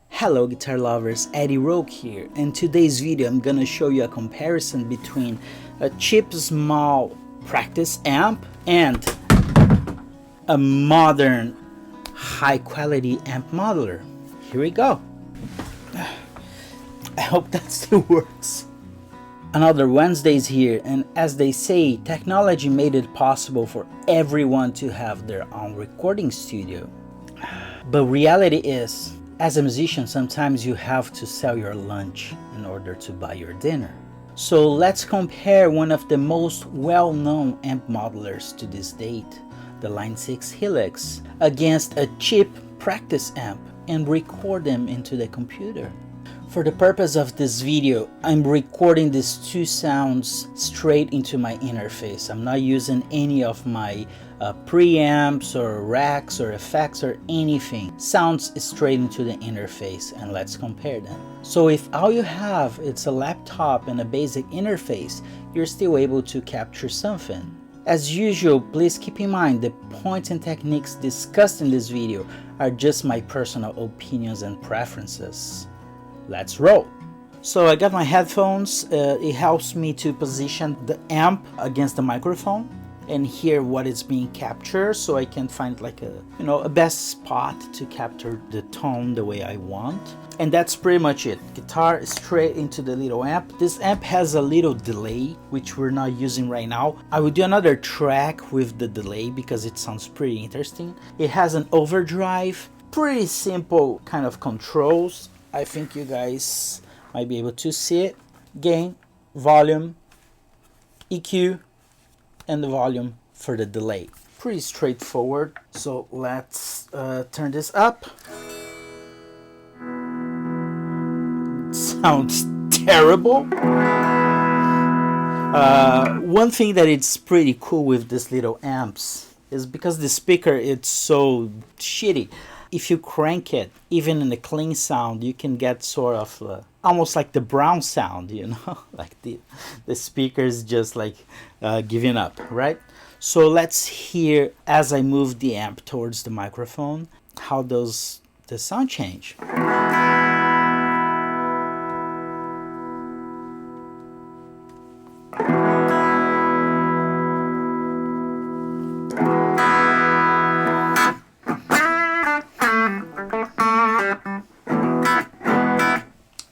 Hello guitar lovers, Eddie Roque here. In today's video I'm gonna show you a comparison between a cheap small practice amp and a modern high quality amp modeler. Here we go. I hope that still works. Another Wednesday's here, and as they say, technology made it possible for everyone to have their own recording studio. But reality is, as a musician, sometimes you have to sell your lunch in order to buy your dinner. So let's compare one of the most well-known amp modelers to this date, the Line 6 Helix, against a cheap practice amp and record them into the computer. For the purpose of this video, I'm recording these two sounds straight into my interface. I'm not using any of my preamps or racks or effects or anything. Sounds straight into the interface, and let's compare them. So if all you have is a laptop and a basic interface, you're still able to capture something. As usual, please keep in mind the points and techniques discussed in this video are just my personal opinions and preferences. Let's roll. So I got my headphones. It helps me to position the amp against the microphone and hear what is being captured, so I can find like a best spot to capture the tone the way I want. And that's pretty much it. Guitar straight into the little amp. This amp has a little delay, which we're not using right now. I will do another track with the delay because it sounds pretty interesting. It has an overdrive, pretty simple kind of controls. I think you guys might be able to see it. Gain, volume, EQ, and the volume for the delay. Pretty straightforward. So let's turn this up. Sounds terrible. One thing that it's pretty cool with these little amps is because the speaker it's so shitty. If you crank it, even in the clean sound, you can get sort of almost like the brown sound, you know, like the speaker's just like giving up, right? So let's hear, as I move the amp towards the microphone, how does the sound change?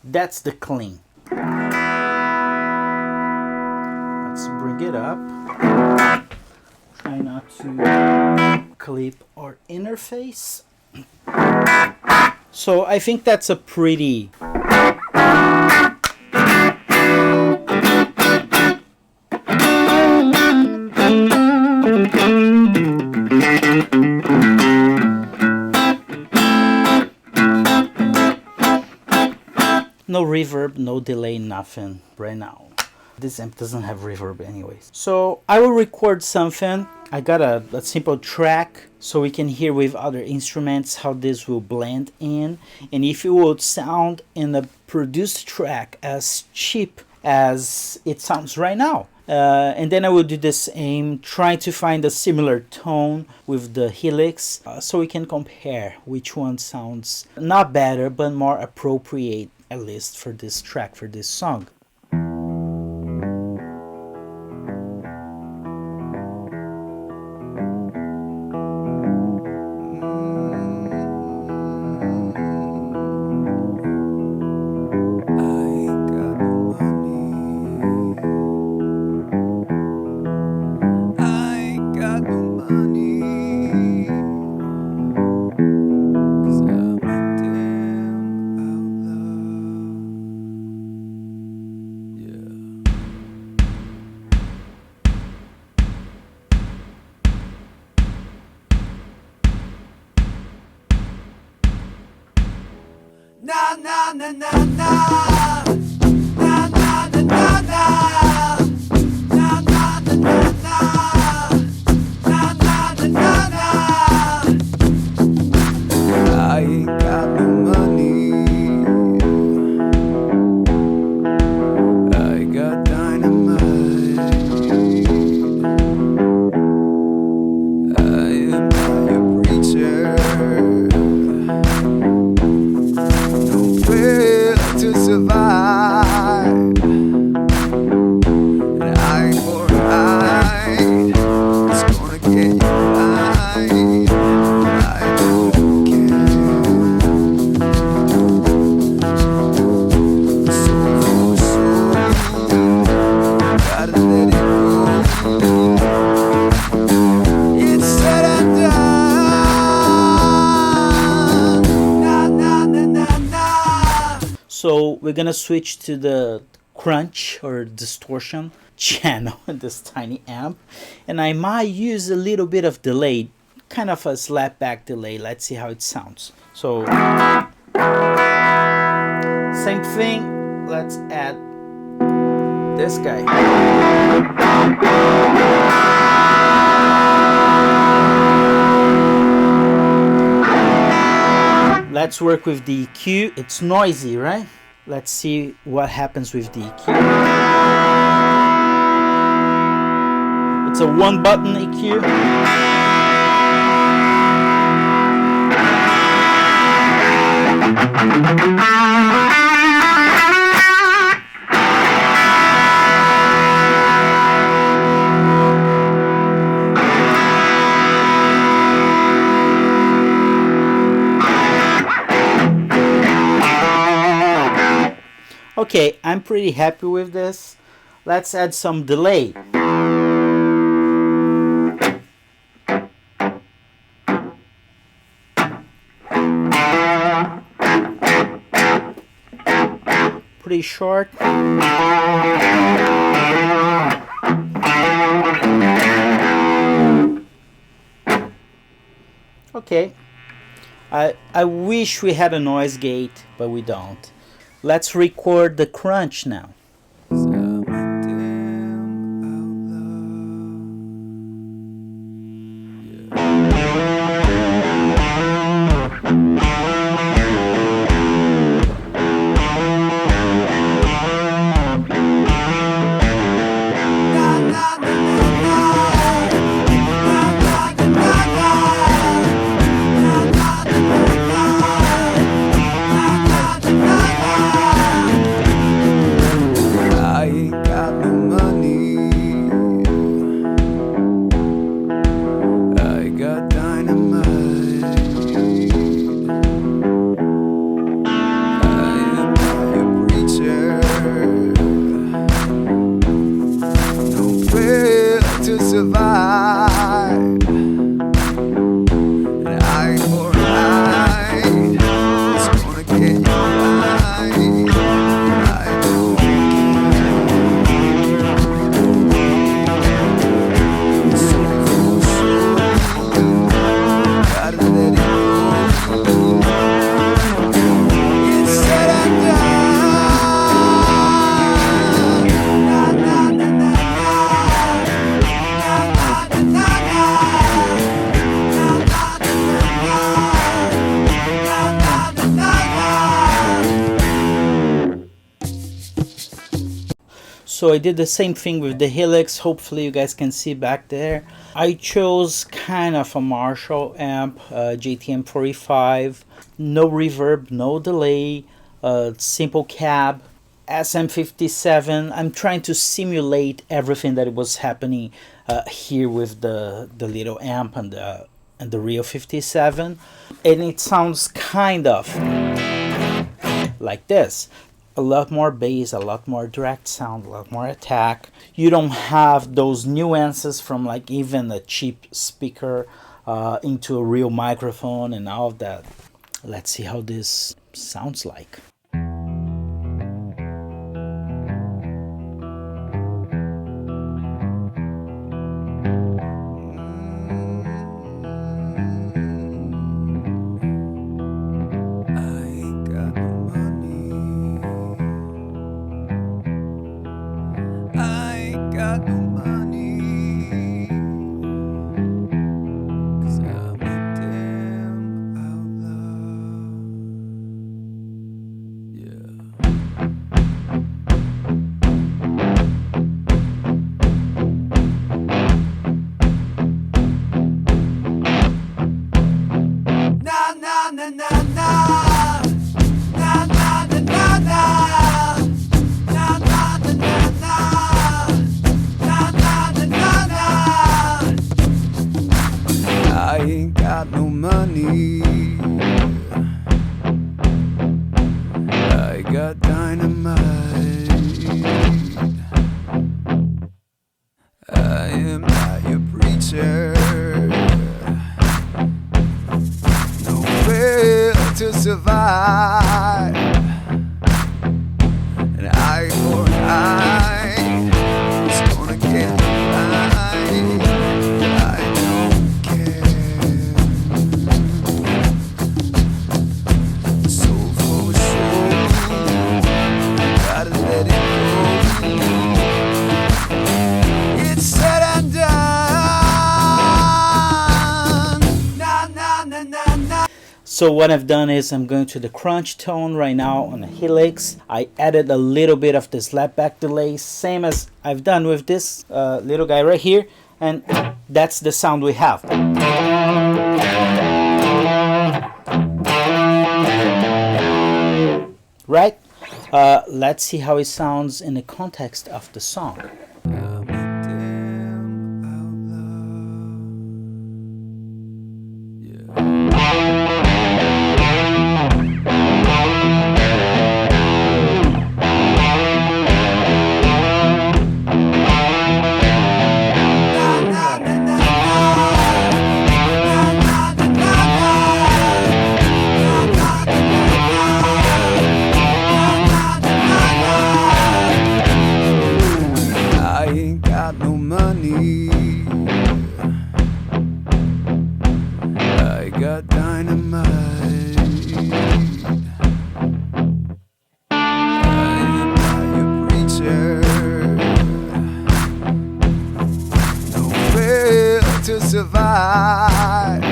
That's the clean. Let's bring it up. Try not to clip our interface. So I think that's a pretty no reverb, no delay, nothing right now. This amp doesn't have reverb anyways. So I will record something. I got a simple track so we can hear with other instruments how this will blend in. And if it would sound in a produced track as cheap as it sounds right now. And then I will do the same, trying to find a similar tone with the Helix so we can compare which one sounds not better but more appropriate, at least for this track, for this song. Na na na na na. Na na na na na. Na na na na na. Na na na na na. I ain't got no money. I got dynamite. I am not a preacher. So we're gonna switch to the crunch or distortion channel in this tiny amp, and I might use a little bit of delay, kind of a slapback delay. Let's see how it sounds. So same thing, let's add this guy. Let's work with the EQ. It's noisy, right? Let's see what happens with the EQ. It's a one button EQ. Okay, I'm pretty happy with this. Let's add some delay. Pretty short. Okay. I wish we had a noise gate, but we don't. Let's record the crunch now. So I did the same thing with the Helix. Hopefully you guys can see back there. I chose kind of a Marshall amp, JTM 45, no reverb, no delay, simple cab, SM57. I'm trying to simulate everything that was happening here with the little amp and the real 57, and it sounds kind of like this. A lot more bass, a lot more direct sound, a lot more attack. You don't have those nuances from like even a cheap speaker into a real microphone and all of that. Let's see how this sounds like. I ain't got no money. I got dynamite. I am not your preacher. Nowhere to survive. right. It's gonna get right. I don't care. Soul for soul, gotta let it go. It's said and done. Na na na na na. So what I've done is I'm going to the crunch tone right now on the Helix. I added a little bit of the slapback delay, same as I've done with this little guy right here, and that's the sound we have. Right? Let's see how it sounds in the context of the song. I got dynamite. I am a preacher. No way to survive.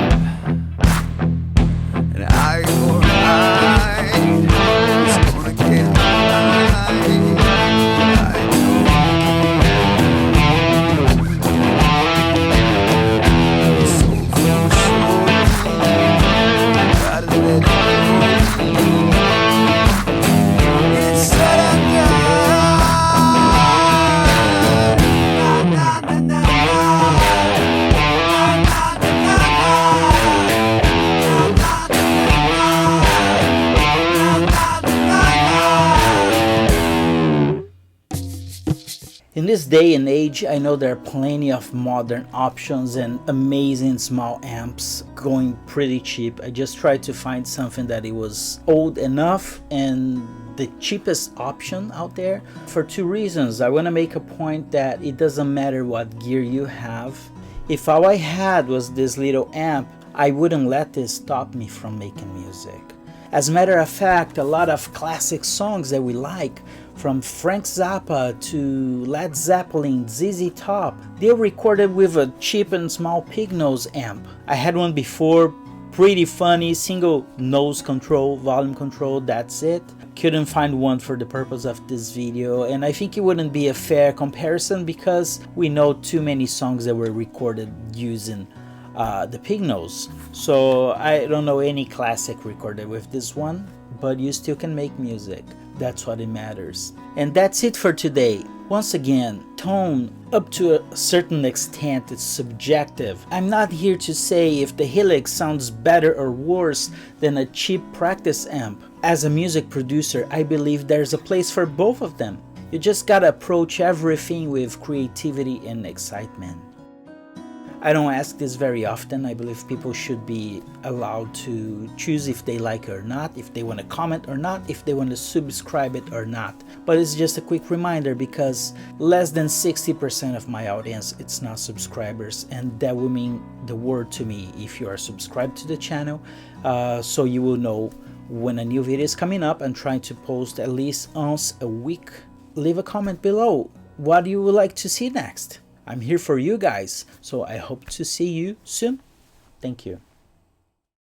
And I go right. It's gonna get right. In this day and age, I know there are plenty of modern options and amazing small amps going pretty cheap. I just tried to find something that it was old enough and the cheapest option out there for two reasons. I want to make a point that it doesn't matter what gear you have. If all I had was this little amp, I wouldn't let this stop me from making music. As a matter of fact, a lot of classic songs that we like, from Frank Zappa to Led Zeppelin, ZZ Top, they're recorded with a cheap and small pig nose amp. I had one before, pretty funny, single nose control, volume control, that's it. Couldn't find one for the purpose of this video, and I think it wouldn't be a fair comparison because we know too many songs that were recorded using the pig nose. So I don't know any classic recorded with this one, but you still can make music. That's what it matters. And that's it for today. Once again, tone, up to a certain extent, it's subjective. I'm not here to say if the Helix sounds better or worse than a cheap practice amp. As a music producer, I believe there's a place for both of them. You just gotta approach everything with creativity and excitement. I don't ask this very often. I believe people should be allowed to choose if they like it or not, if they want to comment or not, if they want to subscribe it or not. But it's just a quick reminder because less than 60% of my audience, it's not subscribers, and that will mean the world to me if you are subscribed to the channel, so you will know when a new video is coming up. I'm trying to post at least once a week. Leave a comment below what you would like to see next. I'm here for you guys, so I hope to see you soon. Thank you.